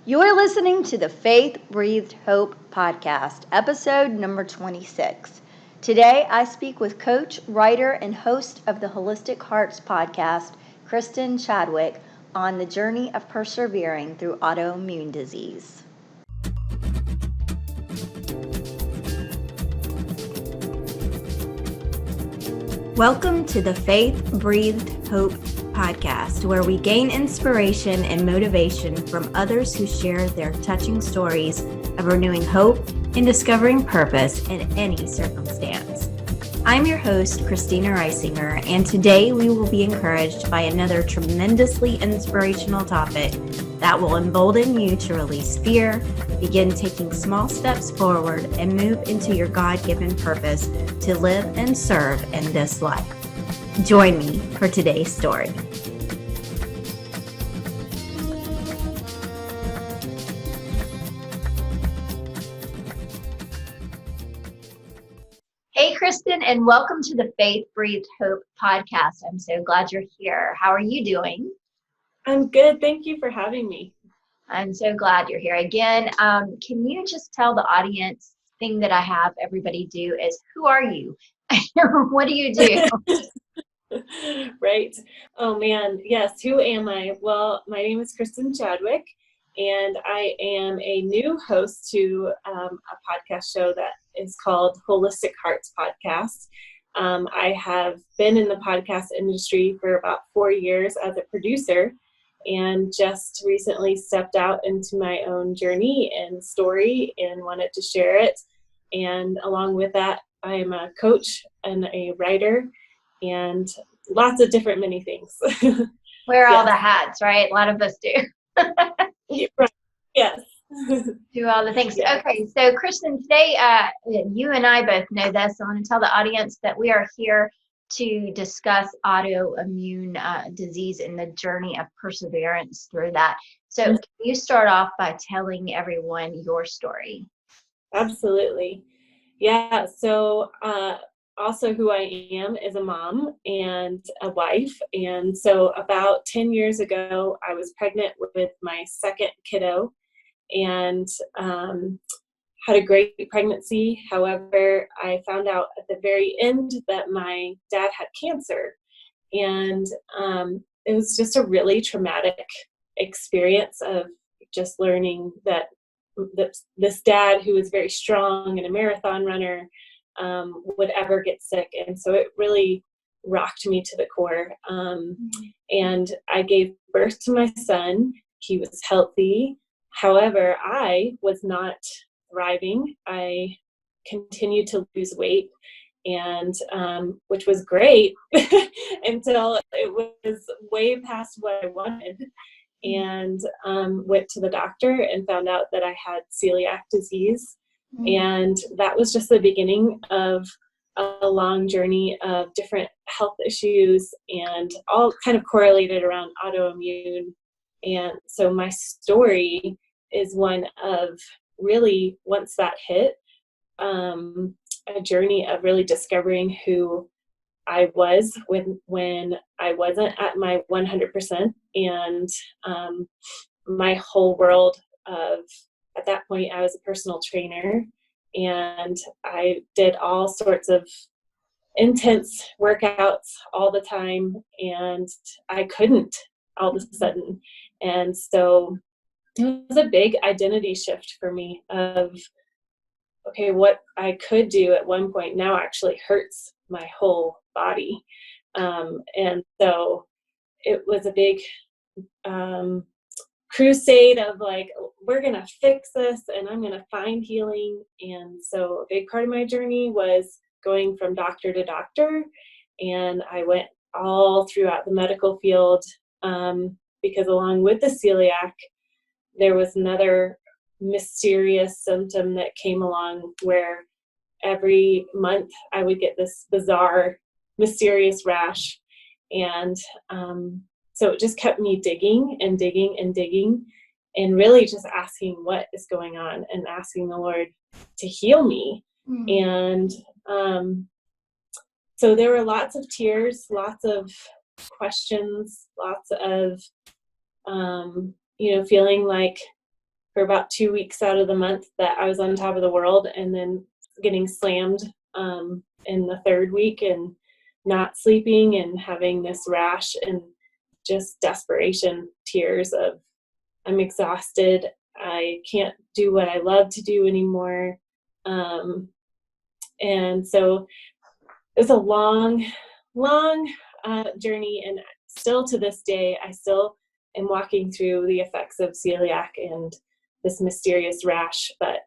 You are listening to the Faith Breathed Hope podcast, episode number 26. Today, I speak with coach, writer, and host of the Holistic Hearts podcast, Kristin Chadwick, on the journey of persevering through autoimmune disease. Welcome to the Faith Breathed Hope podcast, where we gain inspiration and motivation from others who share their touching stories of renewing hope and discovering purpose in any circumstance. I'm your host, Christina Reisinger, and today we will be encouraged by another tremendously inspirational topic that will embolden you to release fear, begin taking small steps forward, and move into your God-given purpose to live and serve in this life. Join me for today's story. Hey, Kristin, and welcome to the Faith Breathed Hope podcast. I'm so glad you're here. How are you doing? I'm good. Thank you for having me. I'm so glad you're here again. Can you just tell the audience thing that I have everybody do is, who are you? What do you do? Right. Oh man. Yes. Who am I? Well, my name is Kristin Chadwick, and I am a new host to a podcast show that is called Holistic Hearts Podcast. I have been in the podcast industry for about 4 years as a producer, and just recently stepped out into my own journey and story and wanted to share it. And along with that, I am a coach and a writer and lots of different many things. Wear all the hats, right? A lot of us do. Right. Yes. Do all the things. Yes. Okay, so Kristin, today you and I both know this. So I want to tell the audience that we are here to discuss autoimmune disease and the journey of perseverance through that. So Can you start off by telling everyone your story? Absolutely. Yeah. So also who I am is a mom and a wife. And so about 10 years ago, I was pregnant with my second kiddo and had a great pregnancy. However, I found out at the very end that my dad had cancer. And it was just a really traumatic experience of just learning that this dad, who was very strong and a marathon runner, would ever get sick. And so it really rocked me to the core. And I gave birth to my son. He was healthy. However, I was not thriving. I continued to lose weight, and which was great until it was way past what I wanted. And went to the doctor and found out that I had celiac disease. And that was just the beginning of a long journey of different health issues, and all kind of correlated around autoimmune. And so my story is one of really, once that hit, a journey of really discovering who I was when I wasn't at my 100%, and my whole world of, at that point, I was a personal trainer, and I did all sorts of intense workouts all the time, and I couldn't all of a sudden. And so it was a big identity shift for me of, okay, what I could do at one point now actually hurts my whole body. And so it was a big crusade of like, we're going to fix this and I'm going to find healing. And so a big part of my journey was going from doctor to doctor. And I went all throughout the medical field because along with the celiac, there was another mysterious symptom that came along where every month I would get this bizarre, mysterious rash. And so it just kept me digging and digging and digging, and really just asking what is going on and asking the Lord to heal me. And so there were lots of tears, lots of questions, lots of, feeling like for about 2 weeks out of the month that I was on top of the world, and then getting slammed in the third week and not sleeping and having this rash and just desperation, tears of I'm exhausted. I can't do what I love to do anymore. And so it was a long, long journey. And still to this day, I still am walking through the effects of celiac and this mysterious rash. But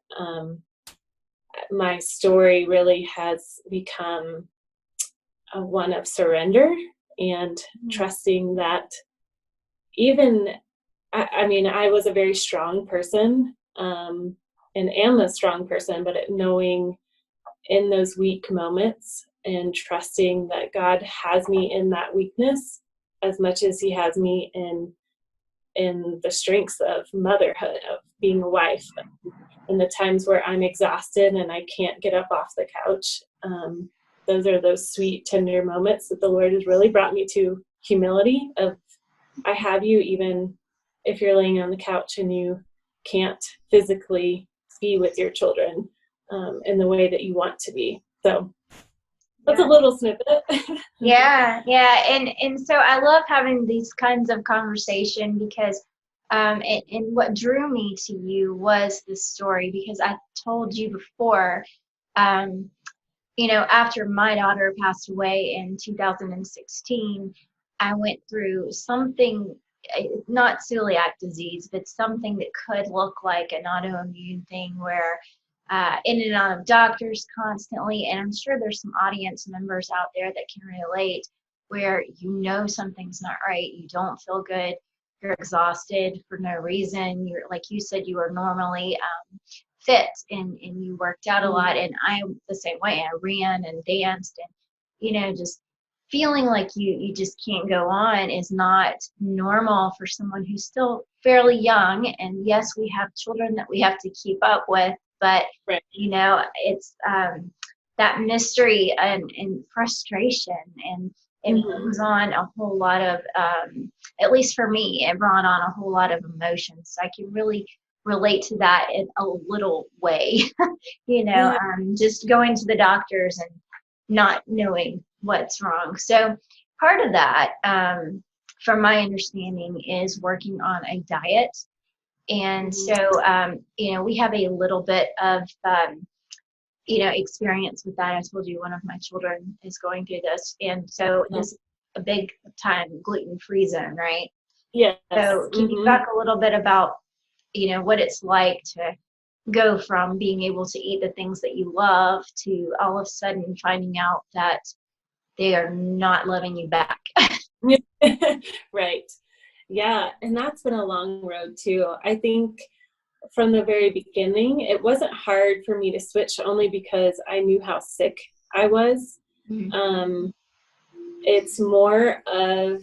my story really has become one of surrender and trusting that even, I was a very strong person and am a strong person, but knowing in those weak moments and trusting that God has me in that weakness as much as he has me in the strengths of motherhood, of being a wife, in the times where I'm exhausted and I can't get up off the couch. Those are those sweet, tender moments that the Lord has really brought me to humility of, I have you even if you're laying on the couch and you can't physically be with your children in the way that you want to be. So that's a little snippet. Yeah. And so I love having these kinds of conversation because and what drew me to you was this story, because I told you before, after my daughter passed away in 2016, I went through something, not celiac disease, but something that could look like an autoimmune thing where in and out of doctors constantly. And I'm sure there's some audience members out there that can relate, where something's not right, you don't feel good, you're exhausted for no reason. You're, like you said, you were normally fit and you worked out a lot. And I'm the same way. I ran and danced and, just feeling like you just can't go on is not normal for someone who's still fairly young. And yes, we have children that we have to keep up with, but right. It's that mystery and frustration, and it brings on a whole lot of, at least for me, it brought on a whole lot of emotions. So I can really relate to that in a little way, just going to the doctors and not knowing what's wrong. So part of that, from my understanding, is working on a diet. And so, we have a little bit of, experience with that. I told you one of my children is going through this. And so this is a big time gluten-free zone, right? Yes. So can you talk a little bit about, what it's like to go from being able to eat the things that you love to all of a sudden finding out that they are not loving you back? Right. Yeah. And that's been a long road too. I think from the very beginning, it wasn't hard for me to switch only because I knew how sick I was. It's more of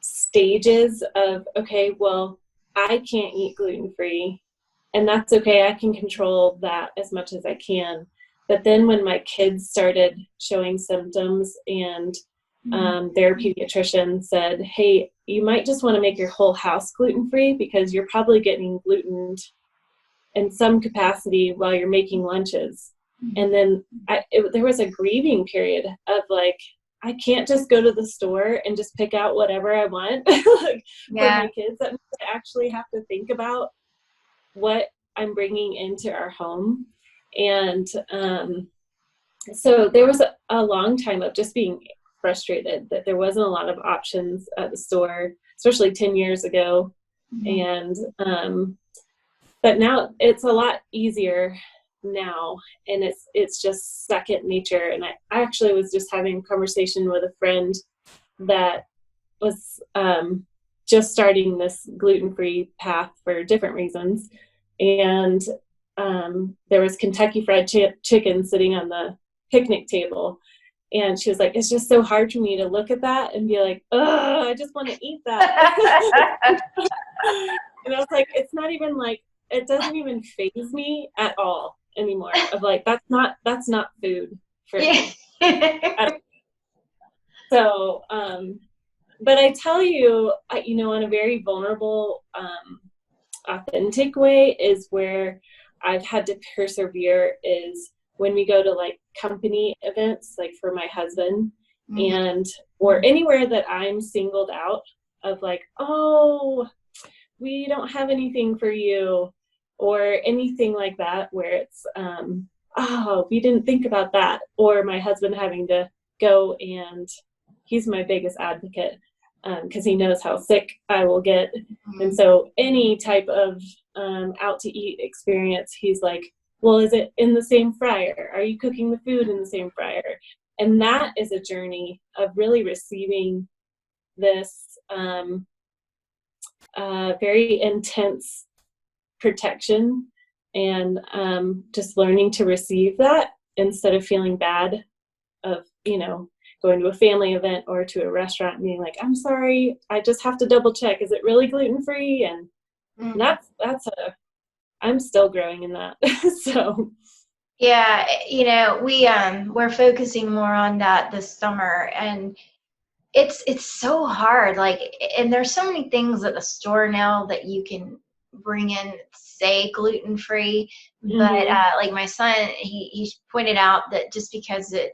stages of, okay, well, I can't eat gluten-free, and that's okay. I can control that as much as I can. But then when my kids started showing symptoms and their pediatrician said, hey, you might just want to make your whole house gluten-free because you're probably getting gluten in some capacity while you're making lunches. And then there was a grieving period of like, I can't just go to the store and just pick out whatever I want for my kids. That means I actually have to think about what I'm bringing into our home. And so there was a long time of just being frustrated that there wasn't a lot of options at the store, especially 10 years ago. And but now it's a lot easier now, and it's just second nature. And I actually was just having a conversation with a friend that was just starting this gluten-free path for different reasons, and there was Kentucky Fried Chicken sitting on the picnic table, and she was like, it's just so hard for me to look at that and be like, oh, I just want to eat that. And I was like, it's not even like, it doesn't even faze me at all anymore. Of like, that's not food for me. So, but I tell you, on a very vulnerable authentic way is where I've had to persevere is when we go to like company events, like for my husband, and or anywhere that I'm singled out of like, oh, we don't have anything for you, or anything like that, where it's, oh, we didn't think about that, or my husband having to go, and he's my biggest advocate because he knows how sick I will get. And so any type of out to eat experience, he's like, well, is it in the same fryer? Are you cooking the food in the same fryer? And that is a journey of really receiving this very intense protection, and just learning to receive that instead of feeling bad of, going to a family event or to a restaurant and being like, I'm sorry, I just have to double check. Is it really gluten-free? And I'm still growing in that. So. Yeah, we're focusing more on that this summer, and it's so hard. Like, and there's so many things at the store now that you can bring in, say gluten-free, but like my son, he pointed out that just because it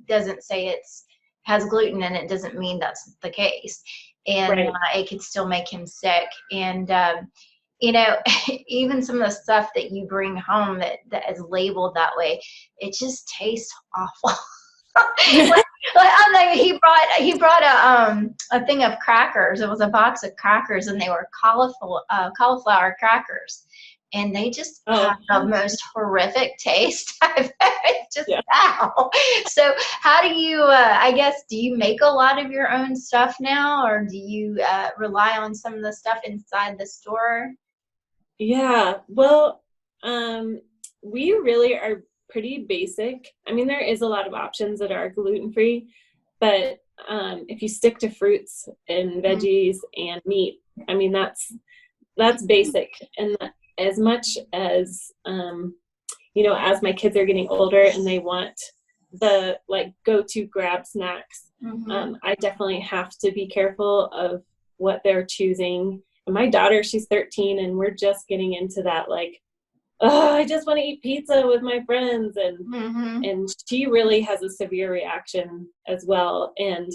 doesn't say it's has gluten in it doesn't mean that's the case, and Right. it could still make him sick. And even some of the stuff that you bring home that is labeled that way, it just tastes awful. Like, he brought a thing of crackers. It was a box of crackers, and they were cauliflower crackers, and they just have the most horrific taste I've had. Just wow. So how do you? I guess, do you make a lot of your own stuff now, or do you rely on some of the stuff inside the store? Yeah. Well, we really are pretty basic. I mean, there is a lot of options that are gluten-free, but if you stick to fruits and veggies and meat, I mean, that's basic. And as much as, as my kids are getting older and they want the like go-to grab snacks, I definitely have to be careful of what they're choosing. And my daughter, she's 13, and we're just getting into that, like, oh, I just want to eat pizza with my friends. And she really has a severe reaction as well. And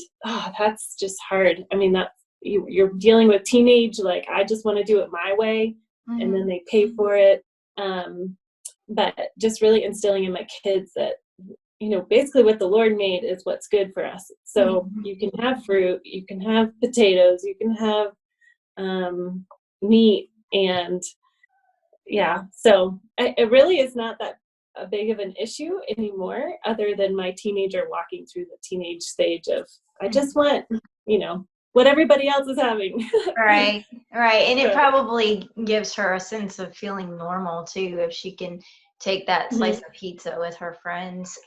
that's just hard. I mean, you're dealing with teenage, like, I just want to do it my way. And then they pay for it. But just really instilling in my kids that, basically what the Lord made is what's good for us. So you can have fruit, you can have potatoes, you can have meat, and so it really is not that big of an issue anymore, other than my teenager walking through the teenage stage of, I just want, what everybody else is having. Right. And it probably gives her a sense of feeling normal too, if she can take that slice of pizza with her friends.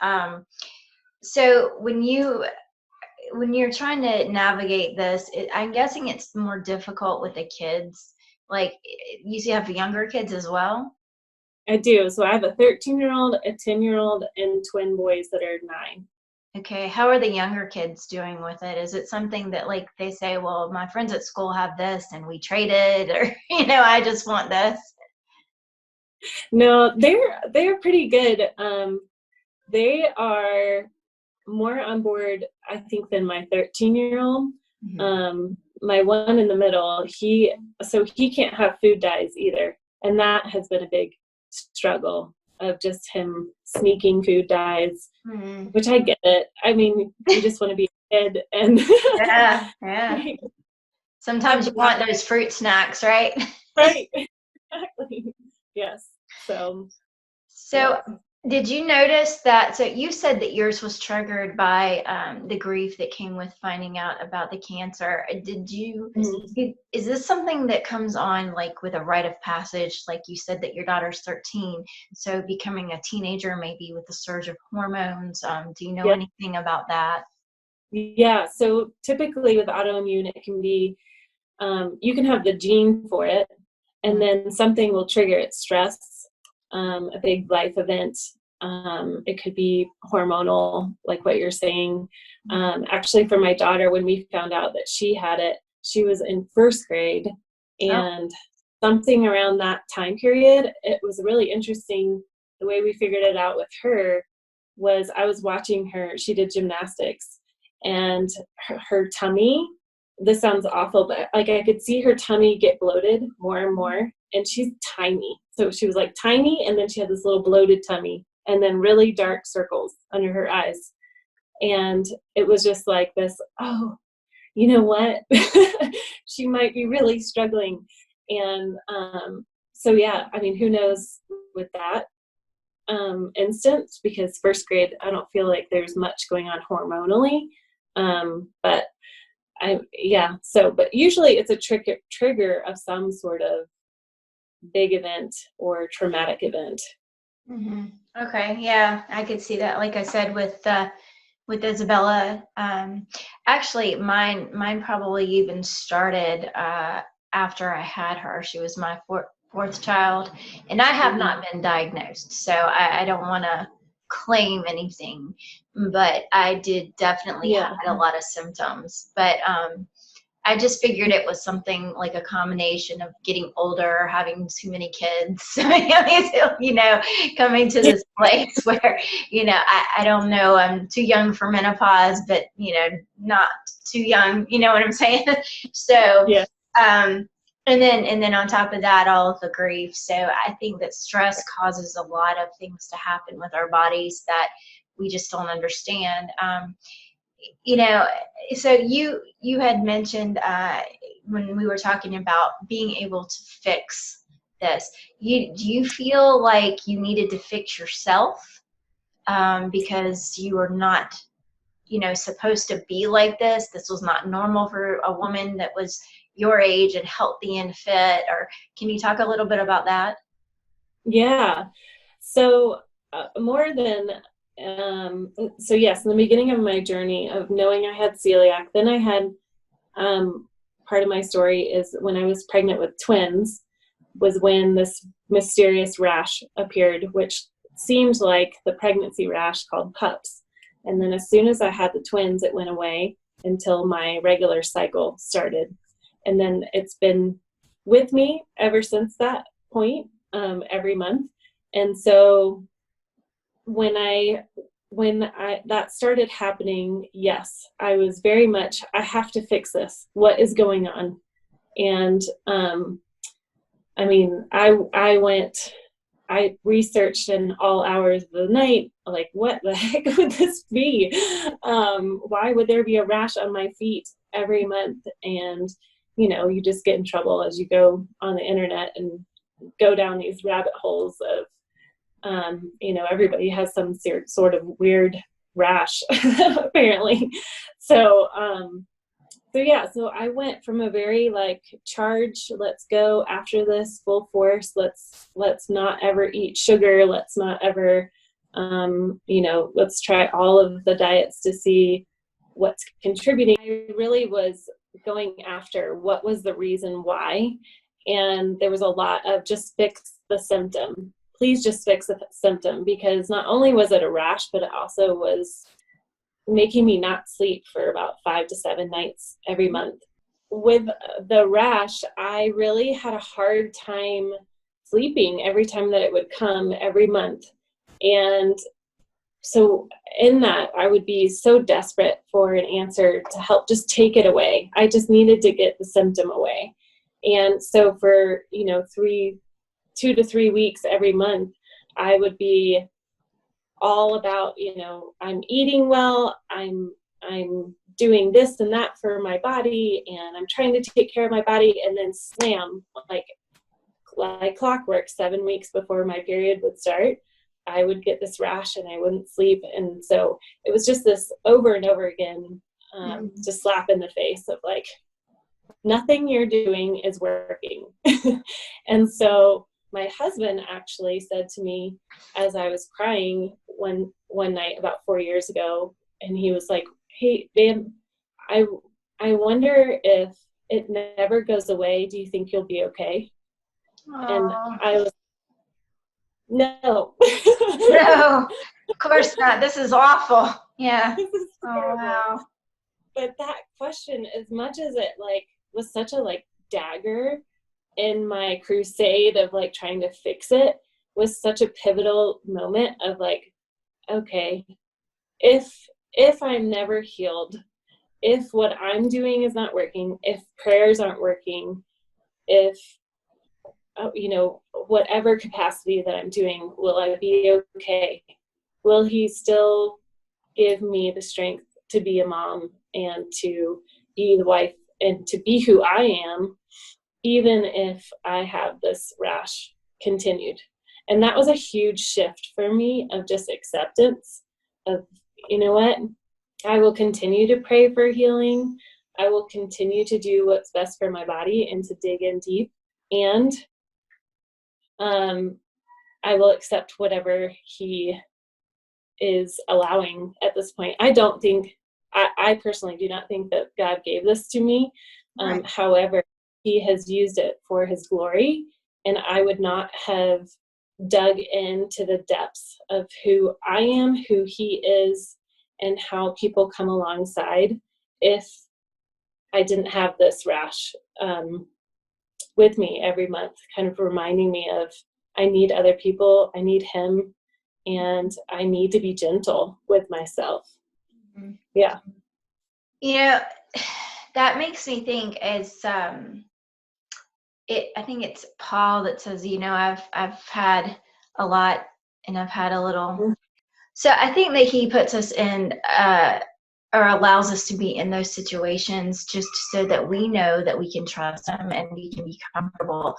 So when you're trying to navigate this, I'm guessing it's more difficult with the kids. Like, you have younger kids as well? I do. So I have a 13-year-old, a 10-year-old, and twin boys that are 9. Okay. How are the younger kids doing with it? Is it something that, like, they say, well, my friends at school have this and we traded, or, I just want this? No, they're pretty good. They are more on board, I think, than my 13-year-old. My one in the middle, he can't have food dyes either. And that has been a big struggle of just him sneaking food dyes, which I get it. I mean, you just want to be a kid, and yeah. Sometimes you want those fruit snacks, right? Right. Exactly. Yes. So did you notice that? So you said that yours was triggered by the grief that came with finding out about the cancer. Is this something that comes on like with a rite of passage? Like you said that your daughter's 13, so becoming a teenager, maybe with a surge of hormones. Do you know anything about that? Yeah. So typically with autoimmune, it can be, you can have the gene for it, and then something will trigger it. Stress, a big life event. It could be hormonal, like what you're saying. Actually, for my daughter, when we found out that she had it, she was in first grade, and something around that time period, it was really interesting. The way we figured it out with her was I was watching her, she did gymnastics, and her tummy, this sounds awful, but like I could see her tummy get bloated more and more, and she's tiny. So she was like tiny, and then she had this little bloated tummy, and then really dark circles under her eyes. And it was just like this, oh, you know what? She might be really struggling. And so, yeah, I mean, who knows with that instance, because first grade, I don't feel like there's much going on hormonally. But but usually it's a trigger of some sort of big event or traumatic event. Mm-hmm. Okay. Yeah, I could see that. Like I said, with Isabella, actually mine probably even started after I had her. She was my fourth child, and I have not been diagnosed, so I don't want to claim anything, but I did definitely had a lot of symptoms. But I just figured it was something like a combination of getting older, having too many kids, you know, coming to this place where, you know, I don't know, I'm too young for menopause, but, you know, not too young, you know what I'm saying? So, and then on top of that, all of the grief. So I think that stress causes a lot of things to happen with our bodies that we just don't understand. You know, so you had mentioned when we were talking about being able to fix this, do you feel like you needed to fix yourself because you were not, you know, supposed to be like this? This was not normal for a woman that was your age and healthy and fit? Or can you talk a little bit about that? Yeah. So more than so yes, in the beginning of my journey of knowing I had celiac, then I had part of my story is when I was pregnant with twins was when this mysterious rash appeared, which seemed like the pregnancy rash called PUPS. And then as soon as I had the twins, it went away until my regular cycle started. And then it's been with me ever since that point, every month. And so when that started happening, yes, I was very much, I have to fix this. What is going on? And I mean, I researched in all hours of the night, like, what the heck would this be? Why would there be a rash on my feet every month? And, you know, you just get in trouble as you go on the internet and go down these rabbit holes of, you know, everybody has some sort of weird rash, apparently. So so I went from a very like charge, let's go after this full force. Let's not ever eat sugar. Let's not ever, you know, let's try all of the diets to see what's contributing. I really was going after what was the reason why. And there was a lot of just fix the symptom. Please just fix the symptom, because not only was it a rash, but it also was making me not sleep for about 5 to 7 nights every month. With the rash, I really had a hard time sleeping every time that it would come every month. And so in that, I would be so desperate for an answer to help just take it away. I just needed to get the symptom away. And so for, you know, 2 to 3 weeks every month, I would be all about, you know, I'm eating well, I'm doing this and that for my body, and I'm trying to take care of my body, and then slam, like clockwork, 7 weeks before my period would start, I would get this rash and I wouldn't sleep. And so it was just this over and over again, just slap in the face of like, nothing you're doing is working. And so my husband actually said to me as I was crying one night about 4 years ago, and he was like, hey, babe, I wonder if it never goes away. Do you think you'll be okay? Aww. And I was, no. No, of course not. This is awful. Yeah. This is terrible. Wow. But that question, as much as it like was such a like dagger, in my crusade of like trying to fix it was such a pivotal moment of like, okay, if I'm never healed, if what I'm doing is not working, if prayers aren't working, if whatever capacity that I'm doing, will I be okay? Will he still give me the strength to be a mom and to be the wife and to be who I am, even if I have this rash continued? And that was a huge shift for me of just acceptance of, you know what, I will continue to pray for healing. I will continue to do what's best for my body and to dig in deep. And I will accept whatever he is allowing at this point. I personally do not think that God gave this to me. Right. However, he has used it for his glory, and I would not have dug into the depths of who I am, who he is, and how people come alongside if I didn't have this rash with me every month, kind of reminding me of I need other people, I need him, and I need to be gentle with myself. Mm-hmm. Yeah. You know, that makes me think as I think it's Paul that says, I've had a lot and I've had a little. Mm-hmm. So I think that he puts us in or allows us to be in those situations just so that we know that we can trust him and we can be comfortable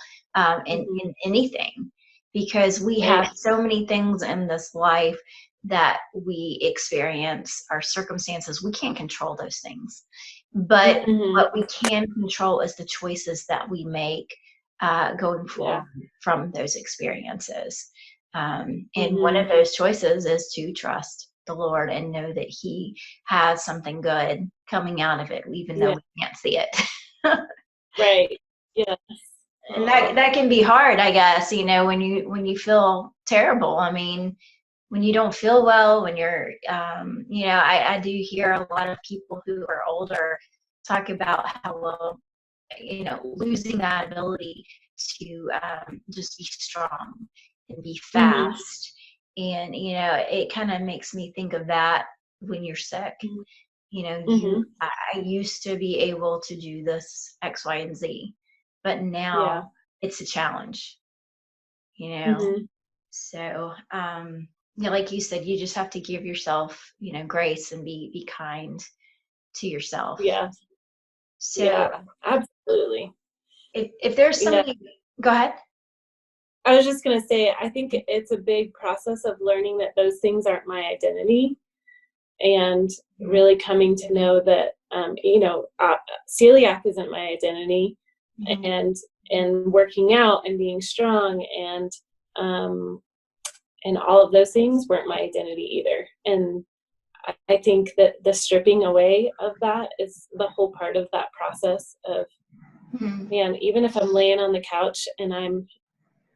in anything, because we have so many things in this life that we experience, our circumstances. We can't control those things, but what we can control is the choices that we make going forward from those experiences. And one of those choices is to trust the Lord and know that he has something good coming out of it, even though we can't see it. Right. Yes. And that can be hard, I guess, when you feel terrible. I mean, when you don't feel well, when you're, I do hear a lot of people who are older talk about how, losing that ability to just be strong and be fast. And, it kind of makes me think of that when you're sick. I used to be able to do this X, Y, and Z, but now it's a challenge, So, like you said, you just have to give yourself, grace and be kind to yourself. Yeah. So absolutely. If there's somebody, go ahead. I was just going to say, I think it's a big process of learning that those things aren't my identity, and really coming to know that, celiac isn't my identity, and working out and being strong and all of those things weren't my identity either. And I think that the stripping away of that is the whole part of that process of, man, even if I'm laying on the couch and I'm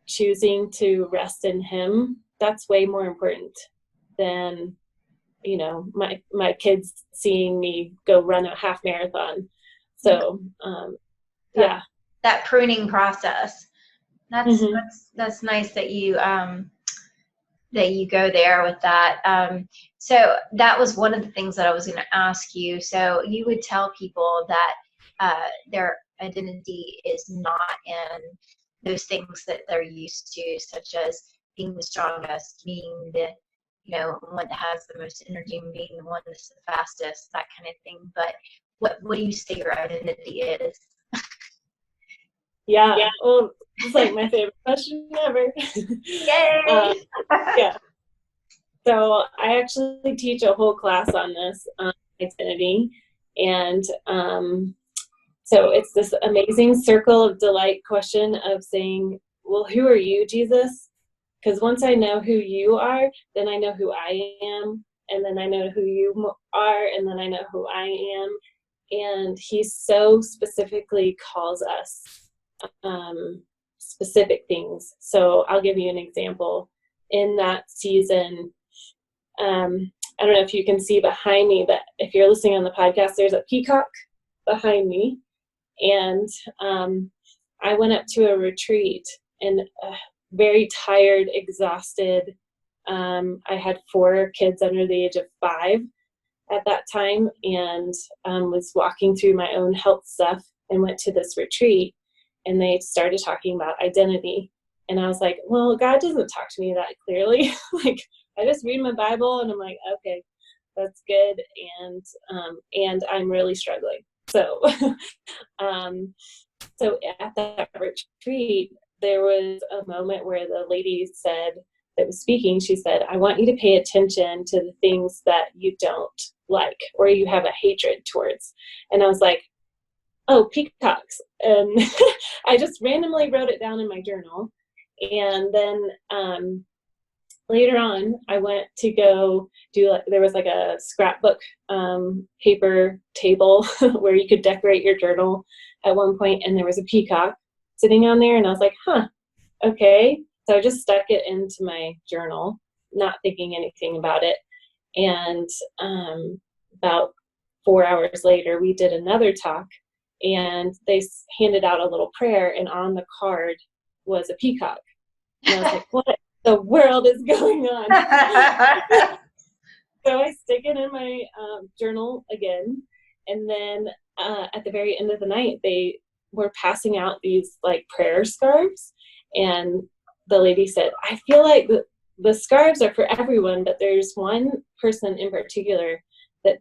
choosing to rest in him, that's way more important than, my kids seeing me go run a half marathon. So, that pruning process. That's nice that you go there with that. So that was one of the things that I was going to ask you. So you would tell people that their identity is not in those things that they're used to, such as being the strongest, being the one that has the most energy, and being the one that's the fastest, that kind of thing. But what do you say your identity is? Yeah. Well, it's like my favorite question ever. Yay! So I actually teach a whole class on this identity, and so it's this amazing circle of delight question of saying, well, who are you, Jesus? Because once I know who you are, then I know who I am, and then I know who you are, and then I know who I am. And he so specifically calls us specific things. So I'll give you an example. In that season, I don't know if you can see behind me, but if you're listening on the podcast, there's a peacock behind me. And I went up to a retreat and very tired, exhausted. I had 4 kids under the age of 5 at that time, and was walking through my own health stuff and went to this retreat, and they started talking about identity. And I was like, well, God doesn't talk to me that clearly. Like, I just read my Bible and I'm like, okay, that's good. And I'm really struggling. So, so at that retreat, there was a moment where the lady said, that was speaking, she said, I want you to pay attention to the things that you don't like or you have a hatred towards. And I was like, oh, peacocks. And I just randomly wrote it down in my journal. And then later on, I went to go do, there was like a scrapbook paper table where you could decorate your journal at one point, and there was a peacock sitting on there, and I was like, huh, okay. So I just stuck it into my journal, not thinking anything about it. And about 4 hours later, we did another talk, and they handed out a little prayer, and on the card was a peacock. And I was like, what the world is going on? So I stick it in my journal again. And then at the very end of the night, they were passing out these like prayer scarves. And the lady said, I feel like the scarves are for everyone, but there's one person in particular that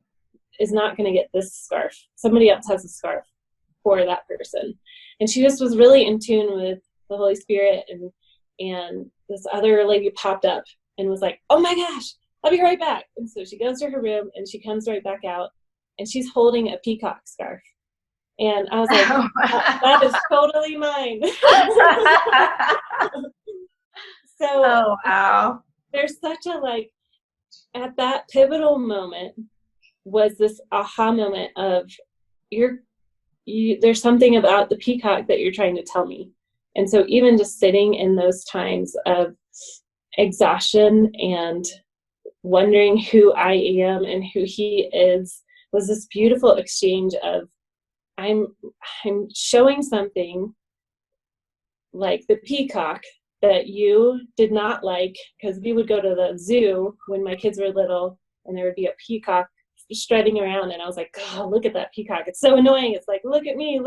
is not going to get this scarf. Somebody else has a scarf for that person. And she just was really in tune with the Holy Spirit. And this other lady popped up and was like, oh my gosh, I'll be right back. And so she goes to her room and she comes right back out, and she's holding a peacock scarf. And I was like, that is totally mine. So oh, wow. There's such a, like, at that pivotal moment was this aha moment of there's something about the peacock that you're trying to tell me. And so even just sitting in those times of exhaustion and wondering who I am and who he is was this beautiful exchange of I'm showing something like the peacock that you did not like, because we would go to the zoo when my kids were little and there would be a peacock strutting around, and I was like, oh, look at that peacock, it's so annoying, it's like, look at me.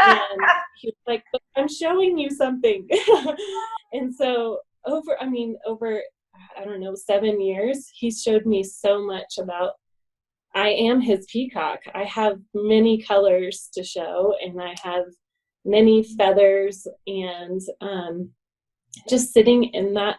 And he was like, but I'm showing you something. And so over I don't know, 7 years, he showed me so much about I am his peacock. I have many colors to show, and I have many feathers, and just sitting in that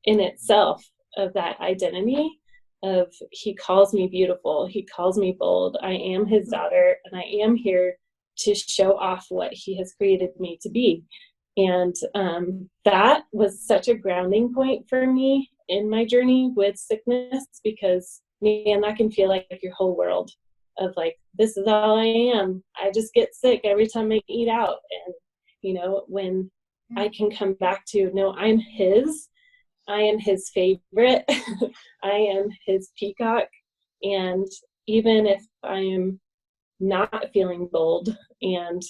in itself of that identity of he calls me beautiful, he calls me bold, I am his daughter, and I am here to show off what he has created me to be. And that was such a grounding point for me in my journey with sickness, because man, that can feel like your whole world of like, this is all I am. I just get sick every time I eat out. And, you know, when I can come back to, no, I am his favorite. I am his peacock. And even if I am not feeling bold and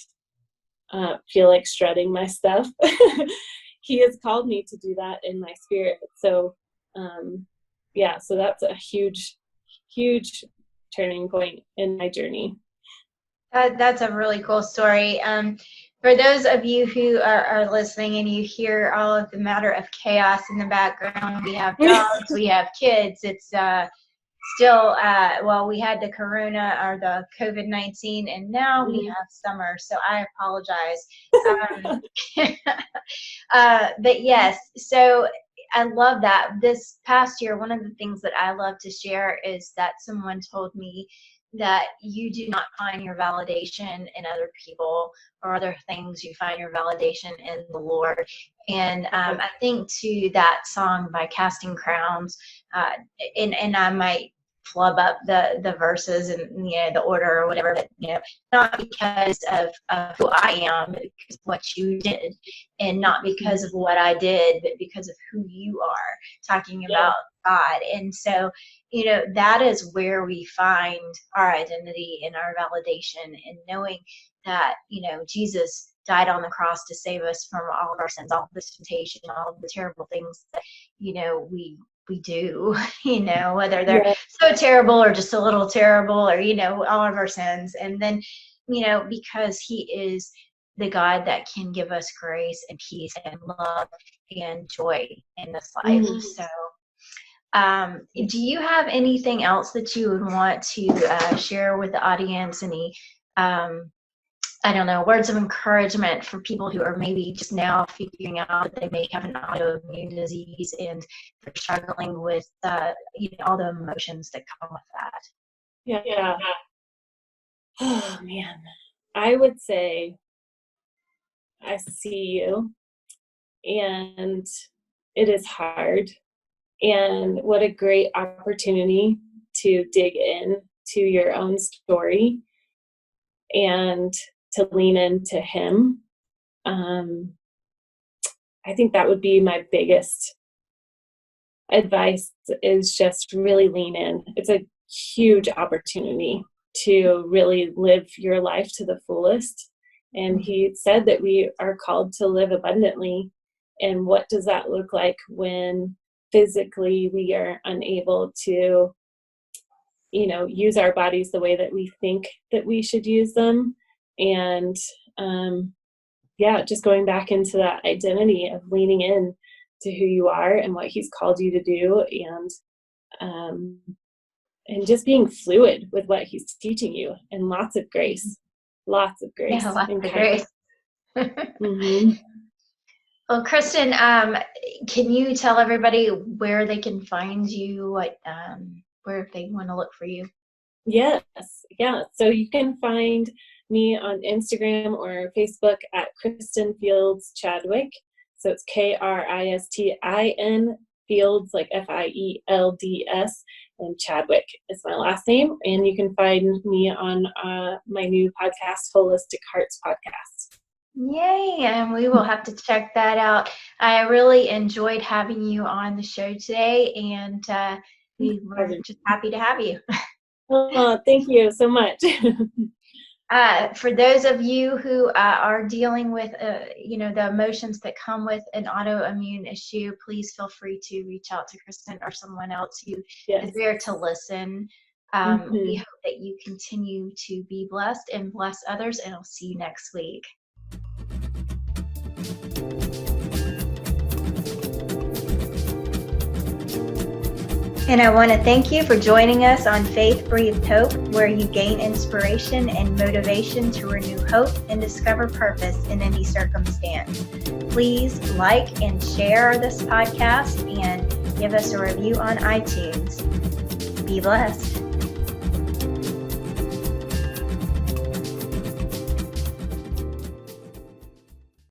feel like strutting my stuff, he has called me to do that in my spirit. So so that's a huge turning point in my journey. That's a really cool story. For those of you who are listening and you hear all of the matter of chaos in the background, we have dogs, we have kids. It's still, we had the corona or the COVID-19, and now we have summer, so I apologize. But yes, so I love that. This past year, one of the things that I love to share is that someone told me that you do not find your validation in other people or other things. You find your validation in the Lord. And I think to that song by Casting Crowns, and I might flub up the verses and the order or whatever, but not because of who I am, but because of what you did, and not because of what I did, but because of who you are, talking about God. And so that is where we find our identity and our validation, and knowing that, Jesus died on the cross to save us from all of our sins, all of this temptation, all of the terrible things that, we do, whether they're so terrible or just a little terrible, or, all of our sins. And then, because he is the God that can give us grace and peace and love and joy in this life. So do you have anything else that you would want to share with the audience? Any, words of encouragement for people who are maybe just now figuring out that they may have an autoimmune disease and they're struggling with, all the emotions that come with that? Yeah. Oh, man. I would say I see you, and it is hard. And what a great opportunity to dig in to your own story and to lean into him. I think that would be my biggest advice, is just really lean in. It's a huge opportunity to really live your life to the fullest. And he said that we are called to live abundantly. And what does that look like when physically we are unable to, use our bodies the way that we think that we should use them? And just going back into that identity of leaning in to who you are and what he's called you to do, and just being fluid with what he's teaching you, and lots of grace. Yeah, lots of grace. Mm-hmm. Well, Kristin, can you tell everybody where they can find you, where if they want to look for you? Yes. Yeah. So you can find me on Instagram or Facebook at Kristin Fields Chadwick. So it's Kristin Fields, like Fields, and Chadwick is my last name. And you can find me on my new podcast, Holistic Hearts Podcast. Yay, and we will have to check that out. I really enjoyed having you on the show today, and we were just happy to have you. Oh, thank you so much. For those of you who are dealing with, the emotions that come with an autoimmune issue, please feel free to reach out to Kristin or someone else who is there to listen. We hope that you continue to be blessed and bless others, and I'll see you next week. And I want to thank you for joining us on Faith Breathed Hope, where you gain inspiration and motivation to renew hope and discover purpose in any circumstance. Please like and share this podcast and give us a review on iTunes. Be blessed.